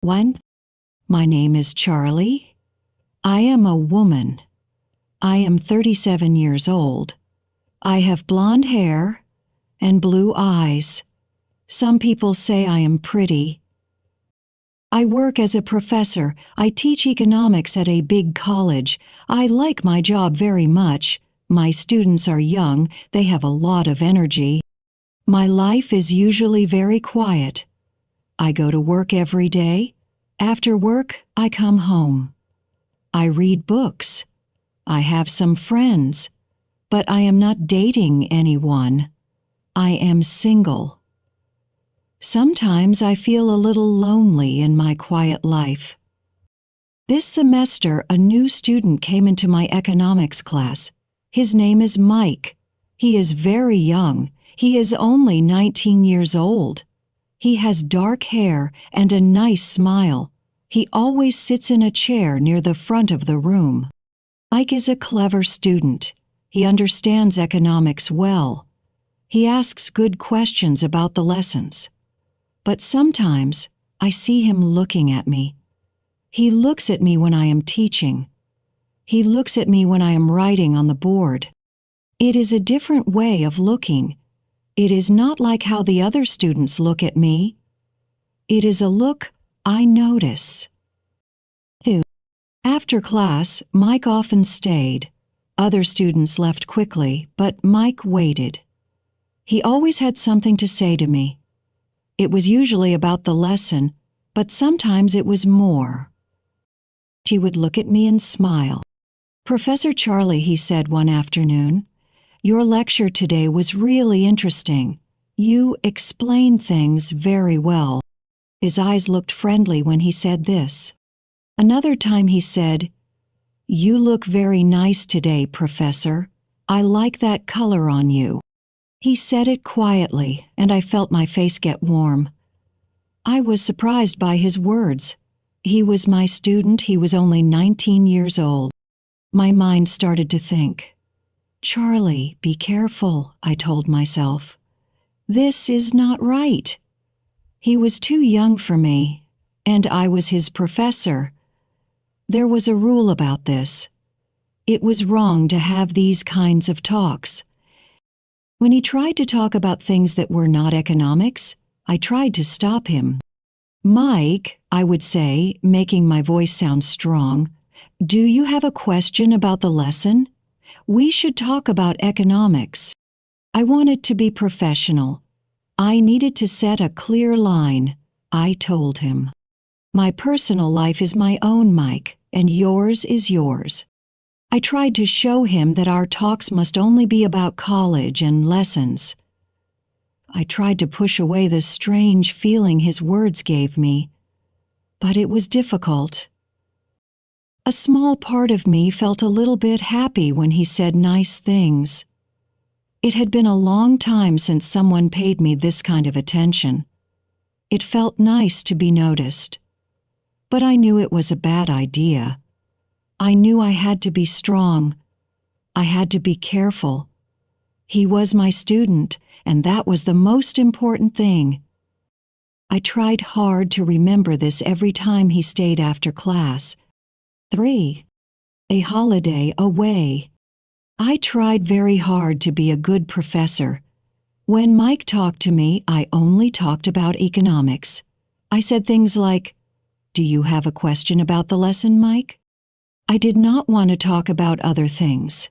1. My name is Charlie. I am a woman. I am 37 years old. I have blonde hair and blue eyes. Some people say I am pretty. I work as a professor. I teach economics at a big college. I like my job very much. My students are young. They have a lot of energy. My life is usually very quiet. I go to work every day. After work, I come home. I read books. I have some friends, but I am not dating anyone. I am single. Sometimes I feel a little lonely in my quiet life. This semester, a new student came into my economics class. His name is Mike. He is very young. He is only 19 years old. He has dark hair and a nice smile. He always sits in a chair near the front of the room. Mike is a clever student. He understands economics well. He asks good questions about the lessons. But sometimes I see him looking at me. He looks at me when I am teaching. He looks at me when I am writing on the board. It is a different way of looking. It is not like how the other students look at me. It is a look I notice. 2. After class, Mike often stayed. Other students left quickly, but Mike waited. He always had something to say to me. It was usually about the lesson, but sometimes it was more. He would look at me and smile. "Professor Charlie," he said one afternoon, "your lecture today was really interesting. You explained things very well." His eyes looked friendly when he said this. Another time he said, "You look very nice today, Professor. I like that color on you." He said it quietly, and I felt my face get warm. I was surprised by his words. He was my student. He was only 19 years old. My mind started to think. "Charlie, be careful," I told myself. "This is not right." He was too young for me, and I was his professor. There was a rule about this. It was wrong to have these kinds of talks. When he tried to talk about things that were not economics, I tried to stop him. "Mike," I would say, making my voice sound strong, "do you have a question about the lesson? We should talk about economics." I wanted to be professional. I needed to set a clear line. I told him, "My personal life is my own, Mike, and yours is yours." I tried to show him that our talks must only be about college and lessons. I tried to push away the strange feeling his words gave me, but it was difficult. A small part of me felt a little bit happy when he said nice things. It had been a long time since someone paid me this kind of attention. It felt nice to be noticed. But I knew it was a bad idea. I knew I had to be strong. I had to be careful. He was my student, and that was the most important thing. I tried hard to remember this every time he stayed after class. 3. A holiday away. I tried very hard to be a good professor. When Mike talked to me, I only talked about economics. I said things like, "Do you have a question about the lesson, Mike?" I did not want to talk about other things.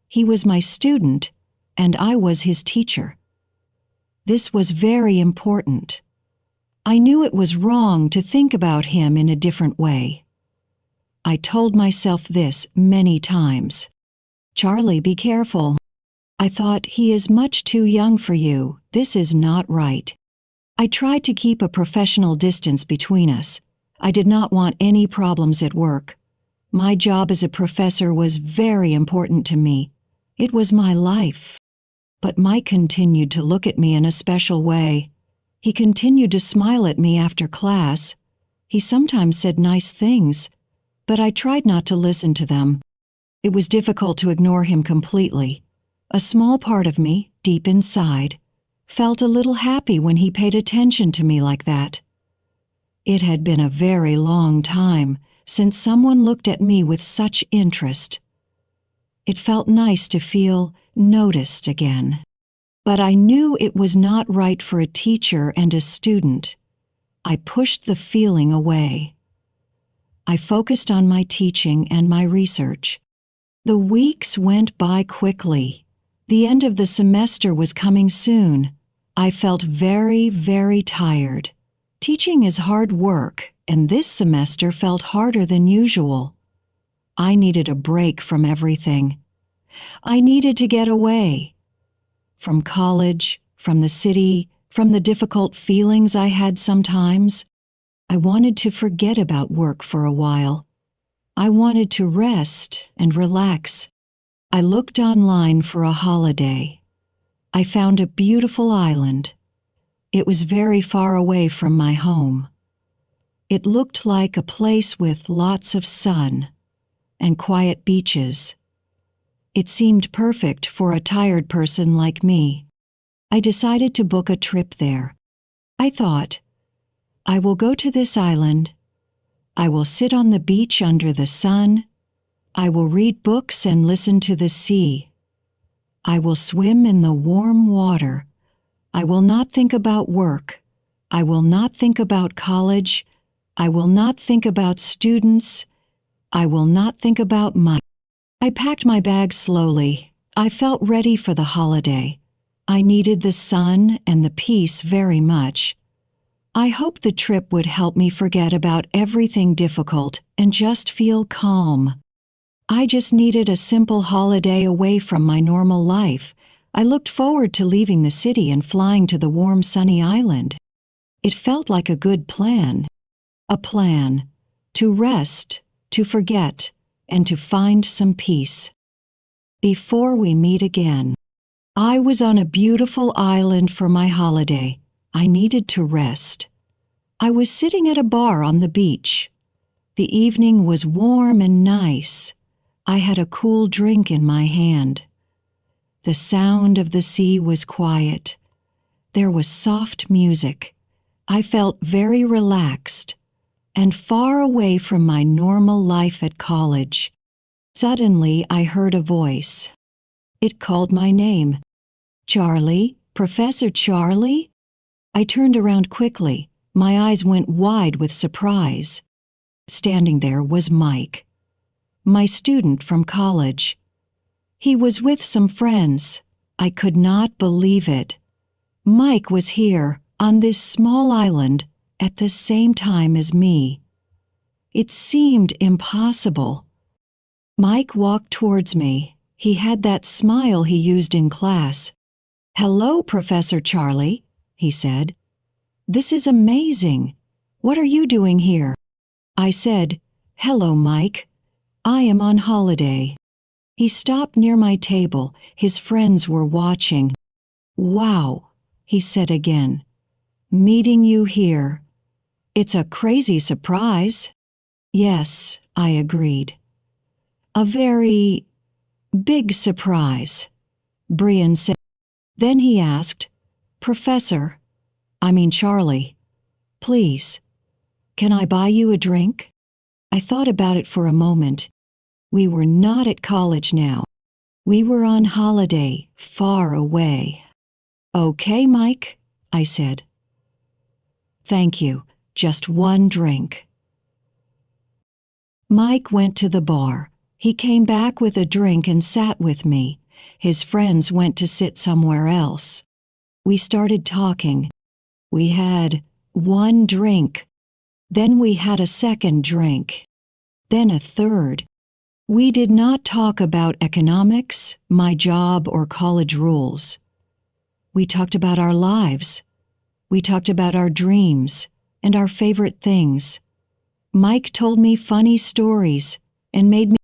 He was my student, and I was his teacher. This was very important. I knew it was wrong to think about him in a different way. I told myself this many times. "Charlie, be careful." I thought, "He is much too young for you. This is not right." I tried to keep a professional distance between us. I did not want any problems at work. My job as a professor was very important to me. It was my life. But Mike continued to look at me in a special way. He continued to smile at me after class. He sometimes said nice things, but I tried not to listen to them. It was difficult to ignore him completely. A small part of me, deep inside, felt a little happy when he paid attention to me like that. It had been a very long time since someone looked at me with such interest. It felt nice to feel noticed again. But I knew it was not right for a teacher and a student. I pushed the feeling away. I focused on my teaching and my research. The weeks went by quickly. The end of the semester was coming soon. I felt very, very tired. Teaching is hard work, and this semester felt harder than usual. I needed a break from everything. I needed to get away. From college, from the city, from the difficult feelings I had sometimes. I wanted to forget about work for a while. I wanted to rest and relax. I looked online for a holiday. I found a beautiful island. It was very far away from my home. It looked like a place with lots of sun and quiet beaches. It seemed perfect for a tired person like me. I decided to book a trip there. I thought, I will go to this island. I will sit on the beach under the sun. I will read books and listen to the sea. I will swim in the warm water. I will not think about work. I will not think about college. I will not think about students. I will not think about money. I packed my bag slowly. I felt ready for the holiday. I needed the sun and the peace very much. I hoped the trip would help me forget about everything difficult and just feel calm. I just needed a simple holiday away from my normal life. I looked forward to leaving the city and flying to the warm, sunny island. It felt like a good plan. A plan to rest, to forget, and to find some peace. Before we meet again, I was on a beautiful island for my holiday. I needed to rest. I was sitting at a bar on the beach. The evening was warm and nice. I had a cool drink in my hand. The sound of the sea was quiet. There was soft music. I felt very relaxed and far away from my normal life at college. Suddenly, I heard a voice. It called my name. Charlie, Professor Charlie? I turned around quickly. My eyes went wide with surprise. Standing there was Mike, my student from college. He was with some friends. I could not believe it. Mike was here, on this small island, at the same time as me. It seemed impossible. Mike walked towards me. He had that smile he used in class. "Hello, Professor Charlie," he said. "This is amazing. What are you doing here?" I said, "Hello, Mike. I am on holiday." He stopped near my table. His friends were watching. "Wow," he said again. "Meeting you here. It's a crazy surprise." "Yes," I agreed. "A very big surprise," Brian said. Then he asked, Charlie, please, can I buy you a drink?" I thought about it for a moment. We were not at college now. We were on holiday, far away. "Okay, Mike," I said. "Thank you. Just one drink." Mike went to the bar. He came back with a drink and sat with me. His friends went to sit somewhere else. We started talking. We had one drink. Then we had a second drink. Then a third. We did not talk about economics, my job, or college rules. We talked about our lives. We talked about our dreams and our favorite things. Mike told me funny stories and made me